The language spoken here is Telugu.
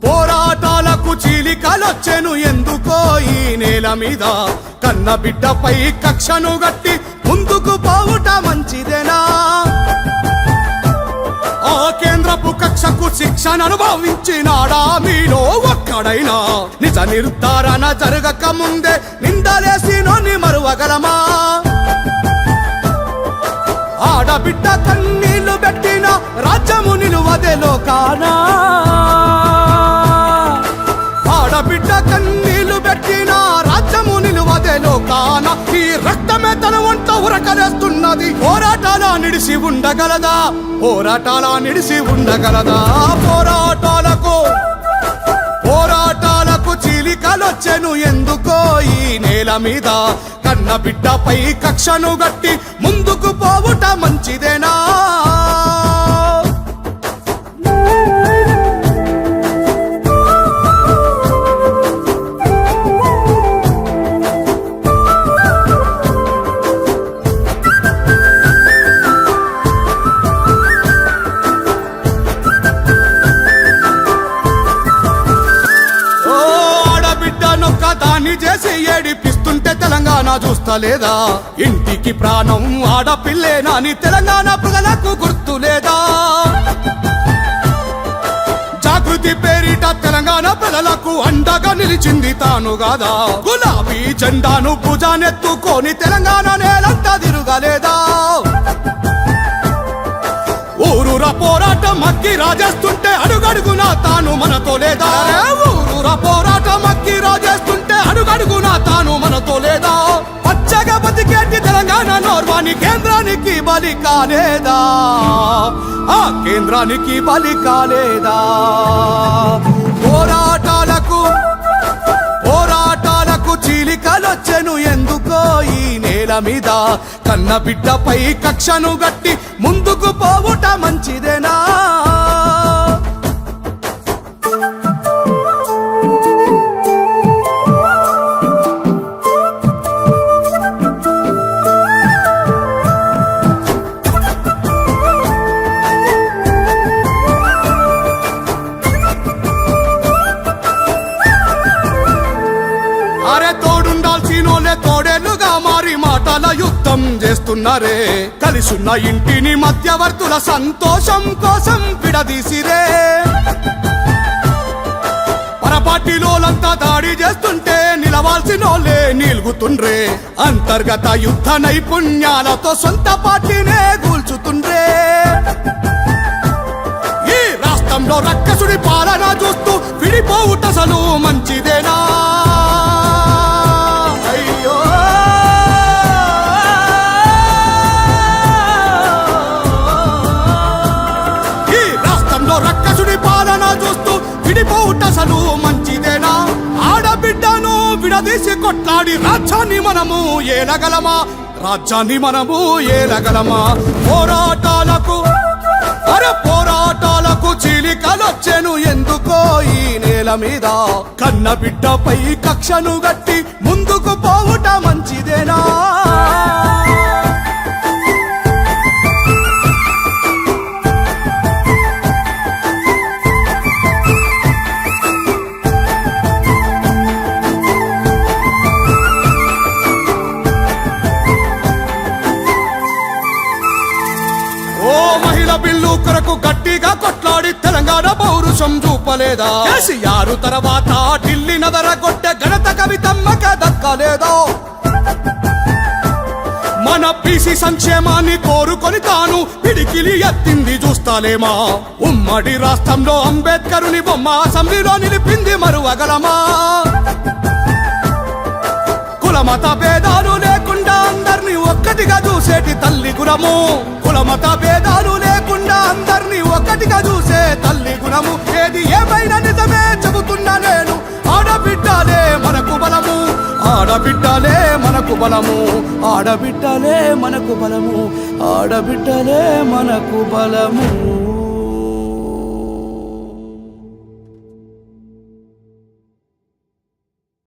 పోరాటాలకు చీలికలొచ్చెను ఎందుకో ఈ నేల మీద, కన్న బిడ్డపై కక్షను గట్టి ముందుకు పోవుట మంచిదేనా? ఆ కేంద్రపు కక్షకు శిక్షను అనుభవించినాడా మీలో ఒక్కడైనా? నిజ నిర్ధారణ జరగక ముందే నిందలేసినోని మరువగలమా? ఆడబిడ్డ కన్నీళ్లు పెట్టిన రాజ్యము నిలువదే లోకానా? ఆడబిడ్డ కన్నీళ్లు పెట్టిన రాజ్యము నిలువదే లోకాన? ఈ రక్తమే తన ఒంట ఉరకలేస్తున్నది, పోరాటాల నిడిసి ఉండగలదా? పోరాటాల నిడిసి ఉండగలదా? పోరాటాలకు చీలికలొచ్చెను ఎందుకో ఈ నేల మీద, కన్న బిడ్డపై కక్షను గట్టి ముందుకు పోవుట మంచిదేనా? దాన్ని చేసి ఏడిపిస్తుంటే తెలంగాణ చూస్తలేదా? ఇంటికి ప్రాణం ఆడపిల్లేనాని తెలంగాణ ప్రజలకు గుర్తు లేదా? జాగృతి పేరిట తెలంగాణ ప్రజలకు అండగా నిలిచింది తాను గాదా? గులాబీ జెండాను భుజానెత్తుకొని తెలంగాణ నేలంతా తిరుగలేదా? ఊరూరా పోరాటం అక్కి రాజేస్తుంటే అడుగడుగునా తాను మనతో లేదా? ఊరూరా పోరాటం అక్కి రాజేస్తుంటే అడుగడుగునా తాను మనతో లేదా? పచ్చగా బతికేటి తెలంగాణ నోర్వాని కేంద్రానికి బలి కాలేదా? ఆ కేంద్రానికి బలి కాలేదా? పోరాటాలకు చీలికలొచ్చెను ఎందుకో ఈ నేల మీద, కన్న బిడ్డపై కక్షను గట్టి ముందుకు పోవుట మంచిదేనా? అరే తోడుండాల్సినోలే తోడేలుగా మారి మాటల యుద్ధం చేస్తున్నారే, కలిసున్న ఇంటిని మధ్యవర్తుల సంతోషం కోసం విడదీసిరే. పరపాటిలోలంతా దాడి చేస్తుంటే నిలవాల్సినోలే నిలుగుతుండ్రే, అంతర్గత యుద్ధ నైపుణ్యాలతో సొంత పార్టీనే కూల్చుతుండ్రే. ఈ రాష్ట్రంలో రక్కసుడి పాలన చూస్తూ విడిపోవుటసలు మంచిదేనా? రక్కసుడి పాలన చూస్తూ విడిపోవుటసలు మంచిదేనా? ఆడబిడ్డను విడదీసి కొట్లాడి రాజ్యాన్ని మనము ఏలగలమా? రాజ్యాన్ని మనము ఏలగలమా? పోరాటాలకు చీలికలొచ్చెను ఎందుకో ఈ నేల మీద, కన్న బిడ్డపై కక్షను గట్టి ముందుకు పోవుట మంచిదేనా? బిల్లు కొరకు గట్టిగా కొట్లాడి తెలంగాణ పౌరుషం చూపలేదా? కేసీఆర్ తర్వాత ఢిల్లీ నదరగొట్టే ఘనత కవితమ్మకే దక్కలేదా? మన బీసీ సంక్షేమాన్ని కోరుకొని తాను పిడికిలి ఎత్తింది చూస్తాలేమా? ఉమ్మడి రాష్ట్రంలో అంబేద్కరుని బొమ్మ అసెంబ్లీలో నిలిపింది మరువగలమా? కులమత భేదాలు లేకుండా అందరినీ ఒక్కటిగా చూసేటి తల్లి గుణము, కులమత భేదాలు లేకుండా అందరినీ ఒక్కటిగా చూసే తల్లి గుణము. ఏది ఏమైనా నిజమే చెబుతున్నా నేను, ఆడబిడ్డలే మనకు బలము, ఆడబిడ్డలే మనకు బలము, ఆడబిడ్డలే మనకు బలము, ఆడబిడ్డలే మనకు బలము.